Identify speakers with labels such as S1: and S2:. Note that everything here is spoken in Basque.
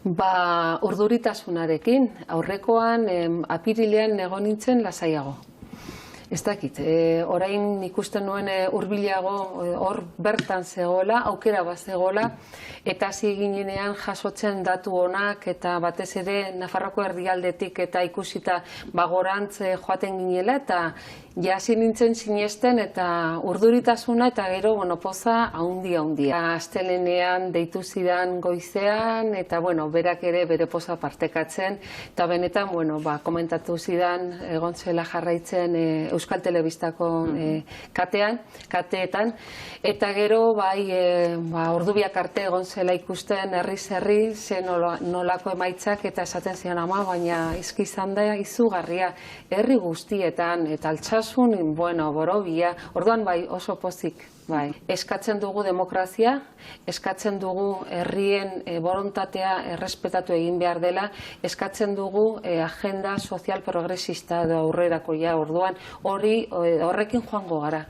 S1: Urduritasunarekin, aurrekoan apirilean egon nintzen lasaiago. Ez dakit, orain ikusten nuen hurbilago hor bertan zegoela, aukera bat zegoela, eta hasi ginenean jasotzen datu onak eta batez ere Nafarroako erdialdetik eta ikusita bagorantz joaten ginela eta hasi nintzen sinesten eta urduritasuna eta gero poza handia. Astelehenean deitu zidan goizean eta berak ere bere poza partekatzen eta benetan komentatu zidan egon zela jarraitzen Euskal Telebistako kateetan eta gero ordubiak arte egon zela ikusten herri ze nolako emaitzak eta esaten zian ama, baina izan da izugarria herri guztietan eta altsasun, borobia, orduan oso pozik. Eskatzen dugu demokrazia, eskatzen dugu herrien borontatea errespetatu egin behar dela, eskatzen dugu agenda sozial progresista edo aurrerakoia, orduan horrekin joango gara.